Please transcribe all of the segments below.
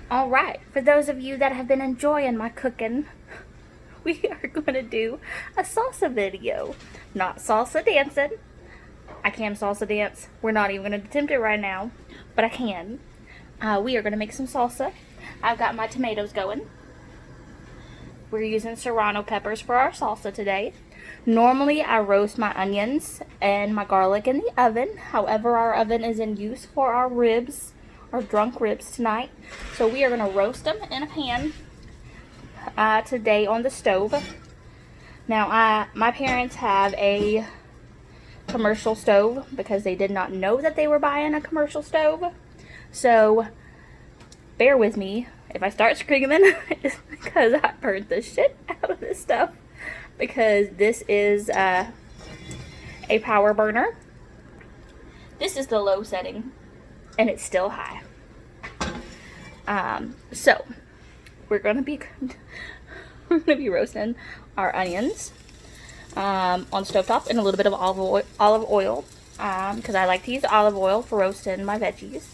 Alright, for those of you that have been enjoying my cooking, we are going to do a salsa video. Not salsa dancing. I can salsa dance. We're not even going to attempt it right now, but I can. We are going to make some salsa. I've got my tomatoes going. We're using serrano peppers for our salsa today. Normally I roast my onions and my garlic in the oven. However, our oven is in use for our ribs, our drunk ribs tonight. So we are going to roast them in a pan today on the stove. Now my parents have a commercial stove because they did not know that they were buying a commercial stove. So bear with me if I start screaming. It's because I burned the shit out of this stuff, because this is a power burner. This is the low setting and it's still high. So we're gonna be roasting our onions on stovetop in a little bit of olive oil, because I like to use olive oil for roasting my veggies.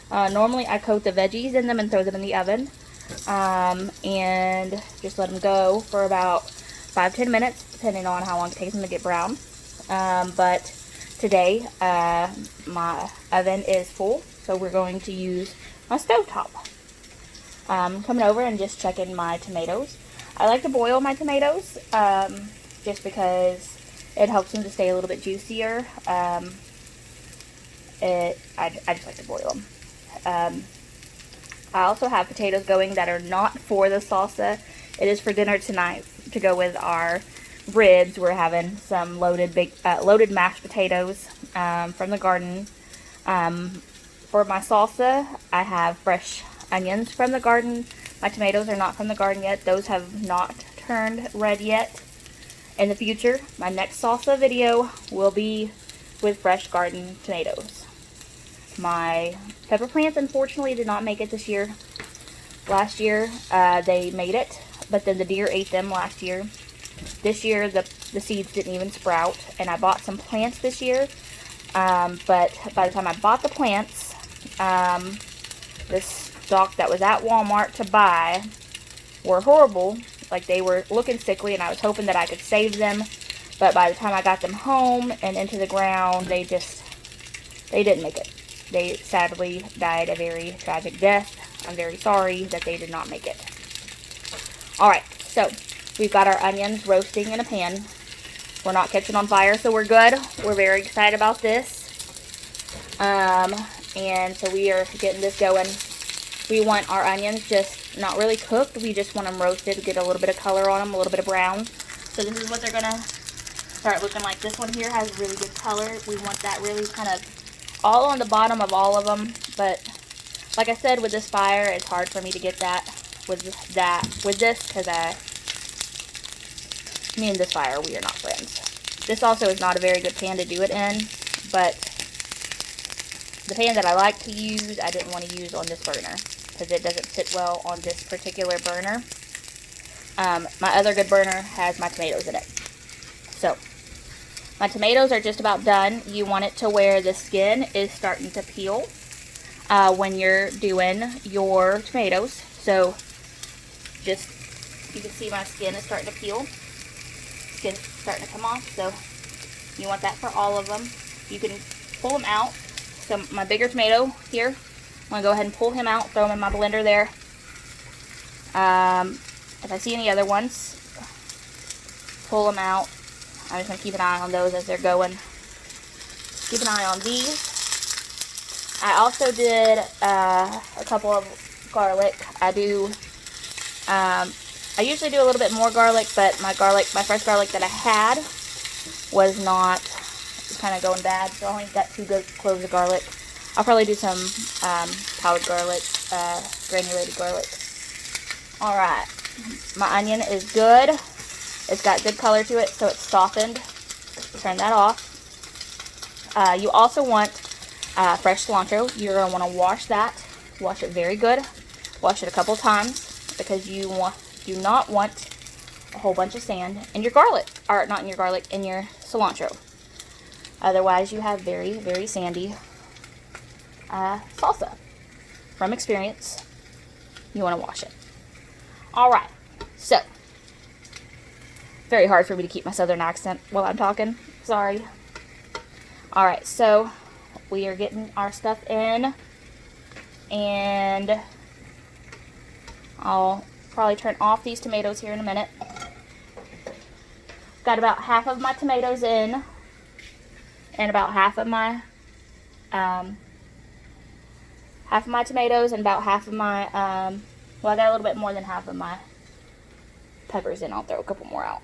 Normally I coat the veggies in them and throw them in the oven, and just let them go for about 5-10 minutes, depending on how long it takes them to get brown. But today my oven is full, so we're going to use my stovetop. Coming over and just checking my tomatoes. I like to boil my tomatoes just because it helps them to stay a little bit juicier. I just like to boil them. I also have potatoes going that are not for the salsa. It is for dinner tonight to go with our ribs. We're having some loaded mashed potatoes from the garden. For my salsa, I have fresh onions from the garden. My tomatoes are not from the garden yet. Those have not turned red yet. In the future, my next salsa video will be with fresh garden tomatoes. My pepper plants unfortunately did not make it this year. Last year they made it, but then the deer ate them last year. This year the seeds didn't even sprout, and I bought some plants this year, but by the time I bought the plants, the stock that was at Walmart to buy were horrible. Like, they were looking sickly, and I was hoping that I could save them, but by the time I got them home and into the ground, they didn't make it. They sadly died a very tragic death. I'm very sorry that they did not make it. Alright, so we've got our onions roasting in a pan. We're not catching on fire, so we're good. We're very excited about this. And so we are getting this going. We want our onions just not really cooked. We just want them roasted to get a little bit of color on them, a little bit of brown. So this is what they're going to start looking like. This one here has really good color. We want that really kind of all on the bottom of all of them. But like I said, with this fire, it's hard for me to get that with this, because me and this fire, we are not friends. This also is not a very good pan to do it in, but the pan that I like to use, I didn't want to use on this burner because it doesn't sit well on this particular burner. My other good burner has my tomatoes in it. So my tomatoes are just about done. You want it to where the skin is starting to peel when you're doing your tomatoes. So just, you can see my skin is starting to peel. Skin's starting to come off. So you want that for all of them. You can pull them out. So my bigger tomato here, I'm going to go ahead and pull him out, throw him in my blender there. If I see any other ones, pull them out. I'm just going to keep an eye on those as they're going. Keep an eye on these. I also did a couple of garlic. I usually do a little bit more garlic, but my fresh garlic that I had was not, kind of going bad, so I only got 2 good cloves of garlic. I'll probably do some powdered garlic, granulated garlic. Alright, my onion is good. It's got good color to it, so it's softened. Turn that off. You also want fresh cilantro. You're going to want to wash that. Wash it very good. Wash it a couple times, because you do not want a whole bunch of sand in your garlic, or not in your garlic, in your cilantro. Otherwise, you have very, very sandy salsa, from experience. you want to wash it. All right, so very hard for me to keep my southern accent while I'm talking. Sorry. All right, so we are getting our stuff in, and I'll probably turn off these tomatoes here in a minute. Got about half of my tomatoes in, and about half of my tomatoes, and about half of my well, I got a little bit more than half of my peppers in. I'll throw a couple more out.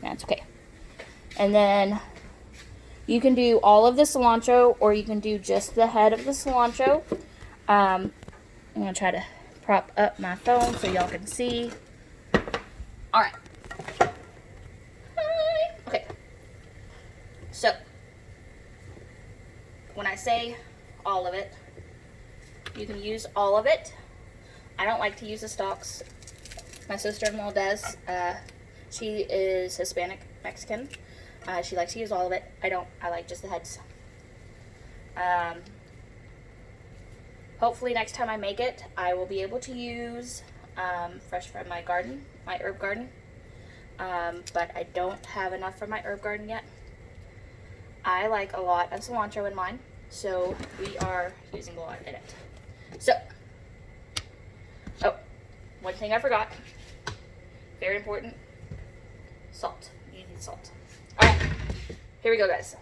That's okay. And then you can do all of the cilantro, or you can do just the head of the cilantro. I'm gonna try to prop up my phone so y'all can see. All right. Okay. So when I say all of it, you can use all of it. I don't like to use the stalks. My sister-in-law does. She is Hispanic Mexican. She likes to use all of it. I don't. I like just the heads. Hopefully next time I make it, I will be able to use fresh from my garden, my herb garden. But I don't have enough from my herb garden yet. I like a lot of cilantro in mine, so we are using a lot in it. So, oh, one thing I forgot, very important, salt. You need salt. All right, here we go, guys.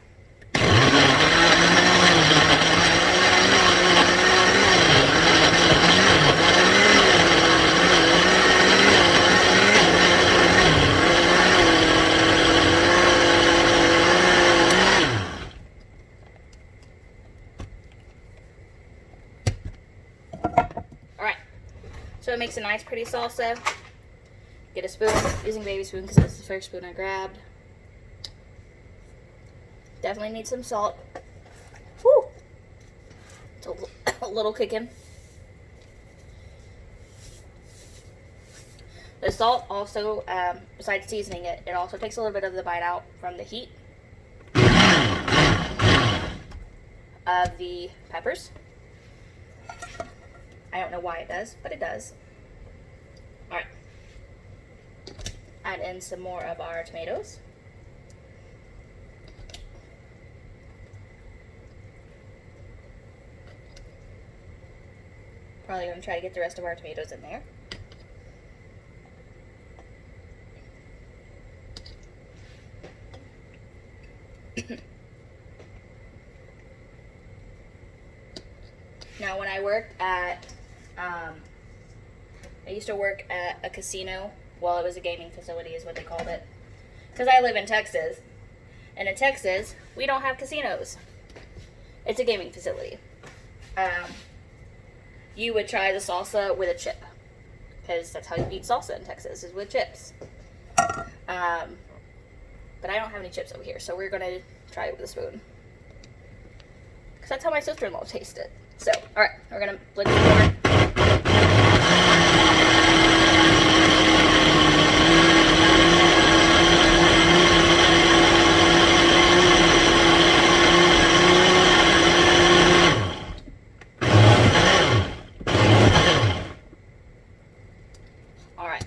So it makes a nice, pretty salsa. Get a spoon, using a baby spoon because it's the first spoon I grabbed. Definitely need some salt. Woo! It's a little kicking. The salt also, besides seasoning it, it also takes a little bit of the bite out from the heat of the peppers. I don't know why it does, but it does. Alright. Add in some more of our tomatoes. Probably going to try to get the rest of our tomatoes in there. Now, when I worked at, I used to work at a casino. Well, it was a gaming facility is what they called it. Because I live in Texas. And in Texas, we don't have casinos. It's a gaming facility. You would try the salsa with a chip. Because that's how you eat salsa in Texas, is with chips. But I don't have any chips over here, so we're going to try it with a spoon. Because that's how my sister-in-law tasted it. So, alright, we're going to blend it more. Alright.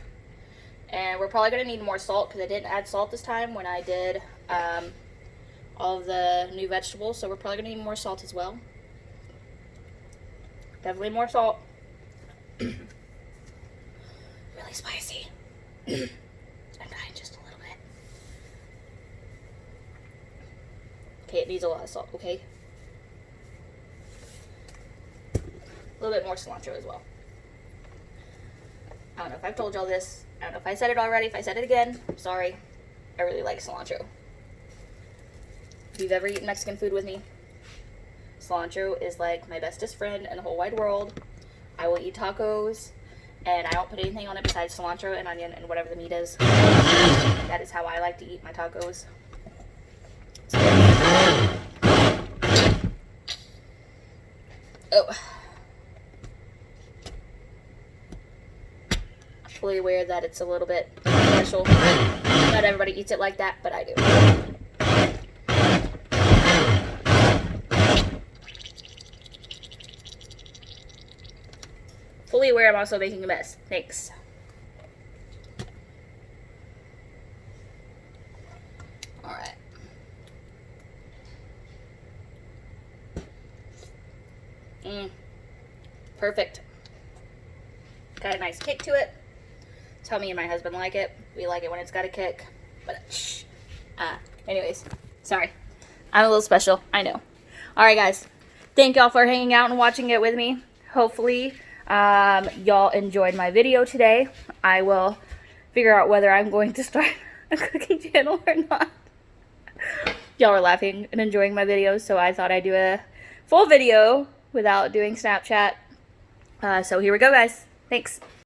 And we're probably going to need more salt because I didn't add salt this time when I did all of the new vegetables. So we're probably going to need more salt as well. Definitely more salt. Really spicy. I'm dying just a little bit. Okay, it needs a lot of salt, okay? A little bit more cilantro as well. I don't know if I've told y'all this. I don't know if I said it already. If I said it again, I'm sorry. I really like cilantro. If you've ever eaten Mexican food with me, cilantro is like my bestest friend in the whole wide world. I will eat tacos, and I don't put anything on it besides cilantro and onion and whatever the meat is. That is how I like to eat my tacos. Oh. Fully aware that it's a little bit special. Not everybody eats it like that, but I do. fully aware I'm also making a mess. Thanks. Alright. Perfect. Got a nice kick to it. That's how me and my husband like it. We like it when it's got a kick. But, anyways. Sorry. I'm a little special. I know. Alright, guys. Thank y'all for hanging out and watching it with me. Hopefully, y'all enjoyed my video today. I will figure out whether I'm going to start a cooking channel or not. Y'all are laughing and enjoying my videos, so I thought I'd do a full video without doing Snapchat. So here we go, guys. Thanks.